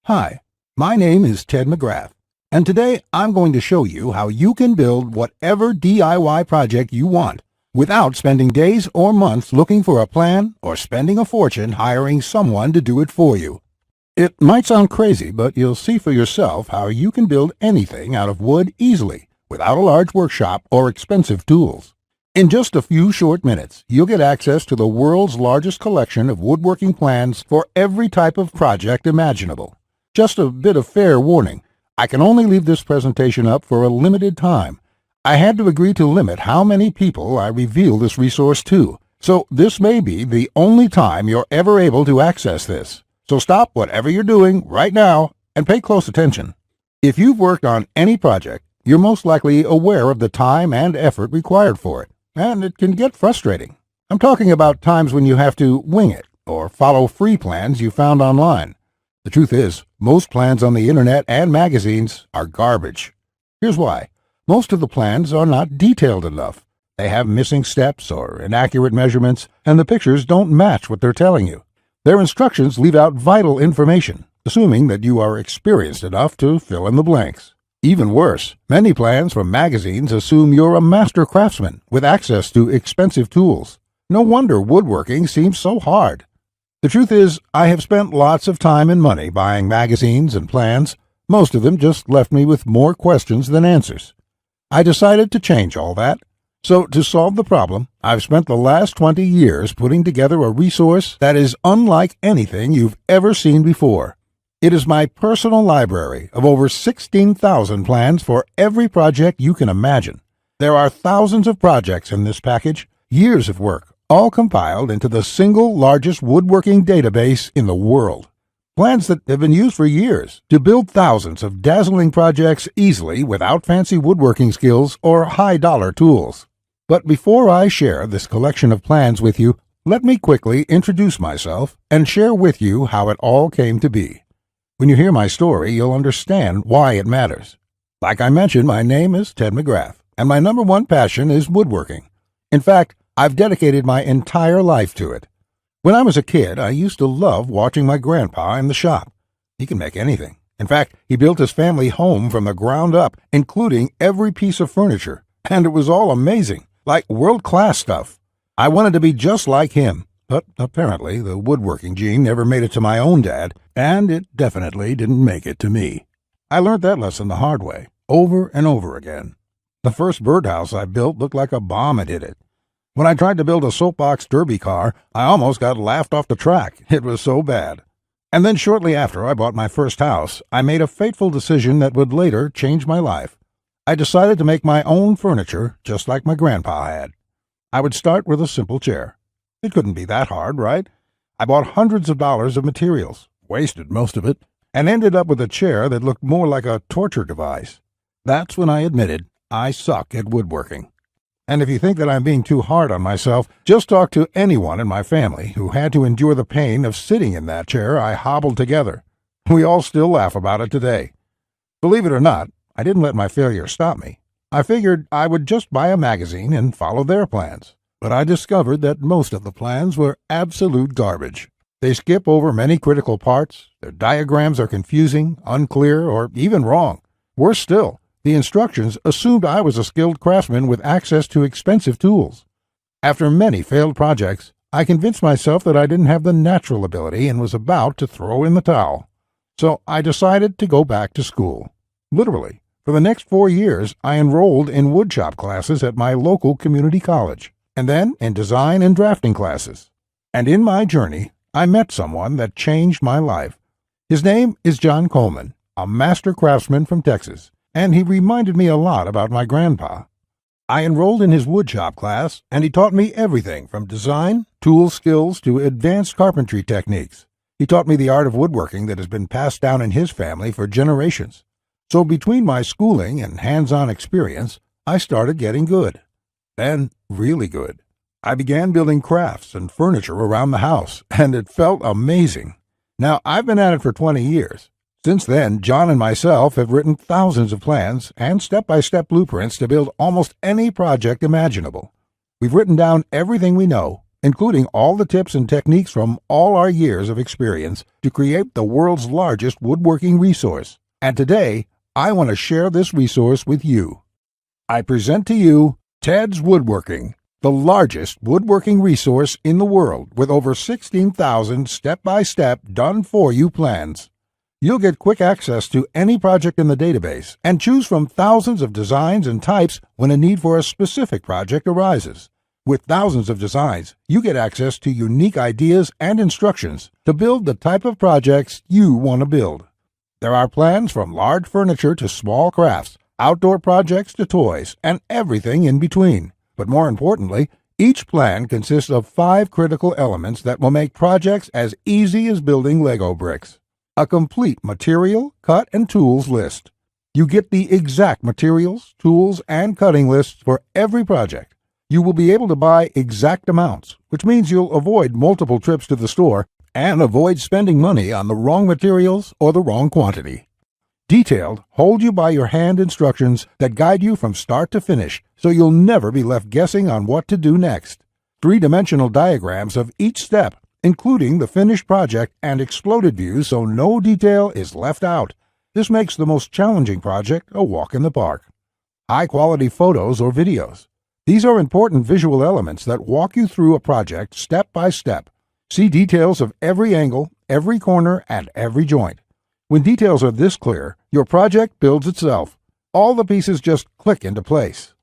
Hi, my name is Ted Mcgrath, and today I'm going to show you how you can build whatever DIY project you want without spending days or months looking for a plan or spending a fortune hiring someone to do it for you. It might sound crazy, but you'll see for yourself how you can build anything out of wood easily without a large workshop or expensive tools. In just a few short minutes, you'll get access to the world's largest collection of woodworking plans for every type of project imaginable. Just a bit of fair warning, I can only leave this presentation up for a limited time. I had to agree to limit how many people I reveal this resource to, so this may be the only time you're ever able to access this. So stop whatever you're doing right now and pay close attention. If you've worked on any project, you're most likely aware of the time and effort required for it, and it can get frustrating. I'm talking about times when you have to wing it or follow free plans you found online. The truth is, most plans on the internet and magazines are garbage. Here's why. Most of the plans are not detailed enough. They have missing steps or inaccurate measurements, and the pictures don't match what they're telling you. Their instructions leave out vital information, assuming that you are experienced enough to fill in the blanks. Even worse, many plans from magazines assume you're a master craftsman with access to expensive tools. No wonder woodworking seems so hard. The truth is, I have spent lots of time and money buying magazines and plans. Most of them just left me with more questions than answers. I decided to change all that. So to solve the problem, I've spent the last 20 years putting together a resource that is unlike anything you've ever seen before. It is my personal library of over 16,000 plans for every project you can imagine. There are thousands of projects in this package, years of work, all compiled into the single largest woodworking database in the world. Plans that have been used for years to build thousands of dazzling projects easily without fancy woodworking skills or high-dollar tools. But before I share this collection of plans with you, let me quickly introduce myself and share with you how it all came to be. When you hear my story, you'll understand why it matters. Like I mentioned, my name is Ted Mcgrath, and my number one passion is woodworking. In fact, I've dedicated my entire life to it. When I was a kid, I used to love watching my grandpa in the shop. He can make anything. In fact, he built his family home from the ground up, including every piece of furniture, and it was all amazing, like world-class stuff. I wanted to be just like him, but apparently the woodworking gene never made it to my own dad, and it definitely didn't make it to me. I learned that lesson the hard way, over and over again. The first birdhouse I built looked like a bomb had hit it. When I tried to build a soapbox derby car, I almost got laughed off the track. It was so bad. And then shortly after I bought my first house, I made a fateful decision that would later change my life. I decided to make my own furniture just like my grandpa had. I would start with a simple chair. It couldn't be that hard, right? I bought hundreds of dollars of materials, wasted most of it, and ended up with a chair that looked more like a torture device. That's when I admitted I suck at woodworking. And if you think that I'm being too hard on myself, just talk to anyone in my family who had to endure the pain of sitting in that chair I hobbled together. We all still laugh about it today. Believe it or not, I didn't let my failure stop me. I figured I would just buy a magazine and follow their plans. But I discovered that most of the plans were absolute garbage. They skip over many critical parts, their diagrams are confusing, unclear, or even wrong. Worse still, the instructions assumed I was a skilled craftsman with access to expensive tools. After many failed projects, I convinced myself that I didn't have the natural ability and was about to throw in the towel. So I decided to go back to school. Literally, for the next 4 years, I enrolled in woodshop classes at my local community college, and then in design and drafting classes. And in my journey, I met someone that changed my life. His name is John Coleman, a master craftsman from Texas, and he reminded me a lot about my grandpa. I enrolled in his woodshop class, and he taught me everything from design, tool skills, to advanced carpentry techniques. He taught me the art of woodworking that has been passed down in his family for generations. So between my schooling and hands-on experience, I started getting good. Then, really good. I began building crafts and furniture around the house, and it felt amazing. Now, I've been at it for 20 years. Since then, John and myself have written thousands of plans and step-by-step blueprints to build almost any project imaginable. We've written down everything we know, including all the tips and techniques from all our years of experience to create the world's largest woodworking resource. And today, I want to share this resource with you. I present to you Teds Woodworking, the largest woodworking resource in the world with over 16,000 step-by-step done-for-you plans. You'll get quick access to any project in the database and choose from thousands of designs and types when a need for a specific project arises. With thousands of designs, you get access to unique ideas and instructions to build the type of projects you want to build. There are plans from large furniture to small crafts, outdoor projects to toys, and everything in between. But more importantly, each plan consists of 5 critical elements that will make projects as easy as building Lego bricks. A complete material, cut, and tools list. You get the exact materials, tools, and cutting lists for every project. You will be able to buy exact amounts, which means you'll avoid multiple trips to the store and avoid spending money on the wrong materials or the wrong quantity. Detailed, hold-you-by-your-hand instructions that guide you from start to finish, so you'll never be left guessing on what to do next. 3-dimensional diagrams of each step, including the finished project and exploded views so no detail is left out. This makes the most challenging project a walk in the park. High-quality photos or videos. These are important visual elements that walk you through a project step by step. See details of every angle, every corner, and every joint. When details are this clear, your project builds itself. All the pieces just click into place.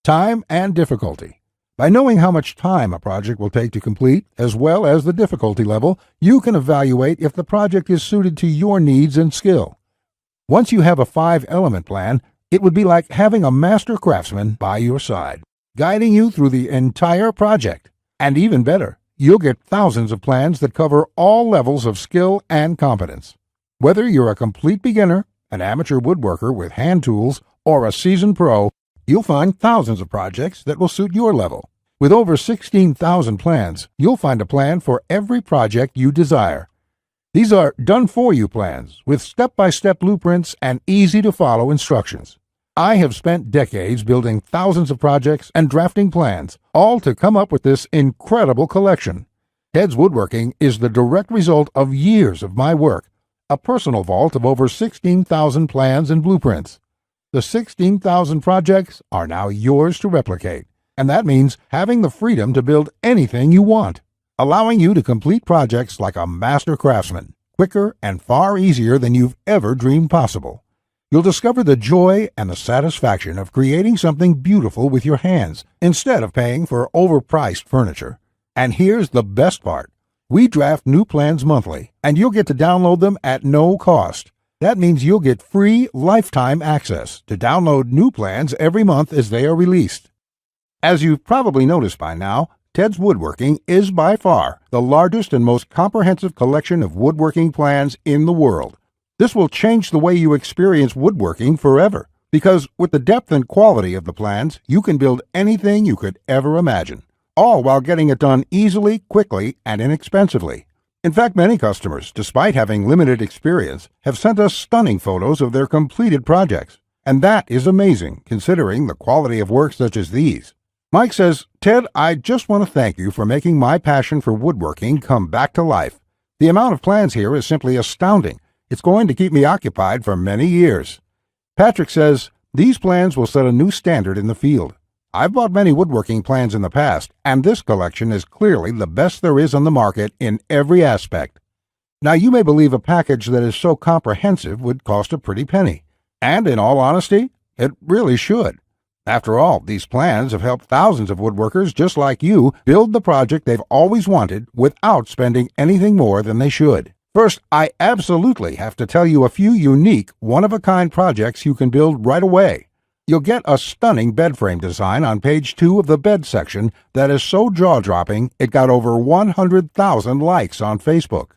Time and difficulty. By knowing how much time a project will take to complete, as well as the difficulty level, you can evaluate if the project is suited to your needs and skill. Once you have a 5-element plan, it would be like having a master craftsman by your side, guiding you through the entire project. And even better, you'll get thousands of plans that cover all levels of skill and competence. Whether you're a complete beginner, an amateur woodworker with hand tools, or a seasoned pro, you'll find thousands of projects that will suit your level. With over 16,000 plans, you'll find a plan for every project you desire. These are done-for-you plans with step-by-step blueprints and easy-to-follow instructions. I have spent decades building thousands of projects and drafting plans, all to come up with this incredible collection. Teds Woodworking is the direct result of years of my work, a personal vault of over 16,000 plans and blueprints. The 16,000 projects are now yours to replicate, and that means having the freedom to build anything you want, allowing you to complete projects like a master craftsman, quicker and far easier than you've ever dreamed possible. You'll discover the joy and the satisfaction of creating something beautiful with your hands instead of paying for overpriced furniture. And here's the best part. We draft new plans monthly, and you'll get to download them at no cost. That means you'll get free lifetime access to download new plans every month as they are released. As you've probably noticed by now, Teds Woodworking is by far the largest and most comprehensive collection of woodworking plans in the world. This will change the way you experience woodworking forever, because with the depth and quality of the plans, you can build anything you could ever imagine, all while getting it done easily, quickly, and inexpensively. In fact, many customers, despite having limited experience, have sent us stunning photos of their completed projects. And that is amazing, considering the quality of work such as these. Mike says, "Ted, I just want to thank you for making my passion for woodworking come back to life. The amount of plans here is simply astounding. It's going to keep me occupied for many years." Patrick says, "These plans will set a new standard in the field. I've bought many woodworking plans in the past, and this collection is clearly the best there is on the market in every aspect." Now, you may believe a package that is so comprehensive would cost a pretty penny. And in all honesty, it really should. After all, these plans have helped thousands of woodworkers just like you build the project they've always wanted without spending anything more than they should. First, I absolutely have to tell you a few unique, one-of-a-kind projects you can build right away. You'll get a stunning bed frame design on page 2 of the bed section that is so jaw-dropping it got over 100,000 likes on Facebook.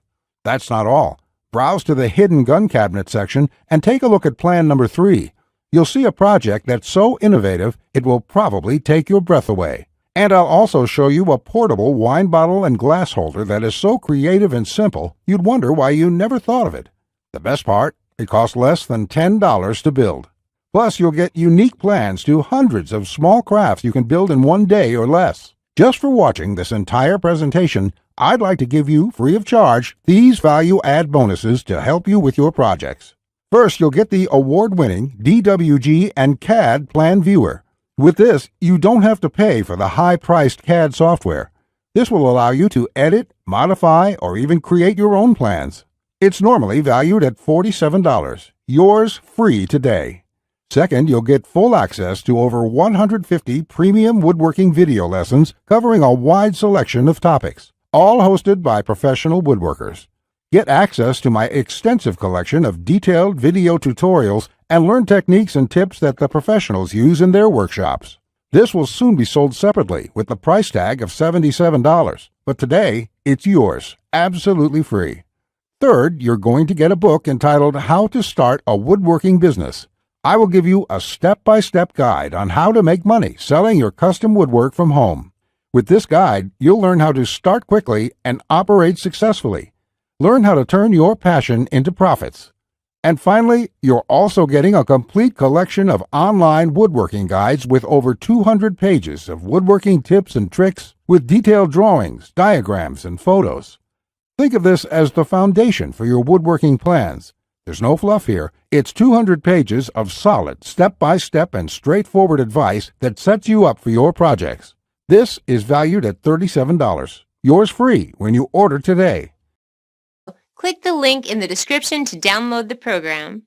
That's not all. Browse to the hidden gun cabinet section and take a look at plan number 3. You'll see a project that's so innovative it will probably take your breath away. And I'll also show you a portable wine bottle and glass holder that is so creative and simple you'd wonder why you never thought of it. The best part, it costs less than $10 to build. Plus, you'll get unique plans to hundreds of small crafts you can build in one day or less. Just for watching this entire presentation, I'd like to give you, free of charge, these value-add bonuses to help you with your projects. First, you'll get the award-winning DWG and CAD Plan Viewer. With this, you don't have to pay for the high-priced CAD software. This will allow you to edit, modify, or even create your own plans. It's normally valued at $47. Yours free today. Second, you'll get full access to over 150 premium woodworking video lessons covering a wide selection of topics, all hosted by professional woodworkers. Get access to my extensive collection of detailed video tutorials and learn techniques and tips that the professionals use in their workshops. This will soon be sold separately with the price tag of $77, but today it's yours, absolutely free. Third, you're going to get a book entitled How to Start a Woodworking Business. I will give you a step-by-step guide on how to make money selling your custom woodwork from home. With this guide, you'll learn how to start quickly and operate successfully. Learn how to turn your passion into profits. And finally, you're also getting a complete collection of online woodworking guides with over 200 pages of woodworking tips and tricks with detailed drawings, diagrams, and photos. Think of this as the foundation for your woodworking plans. There's no fluff here. It's 200 pages of solid, step-by-step and straightforward advice that sets you up for your projects. This is valued at $37. Yours free when you order today. Click the link in the description to download the program.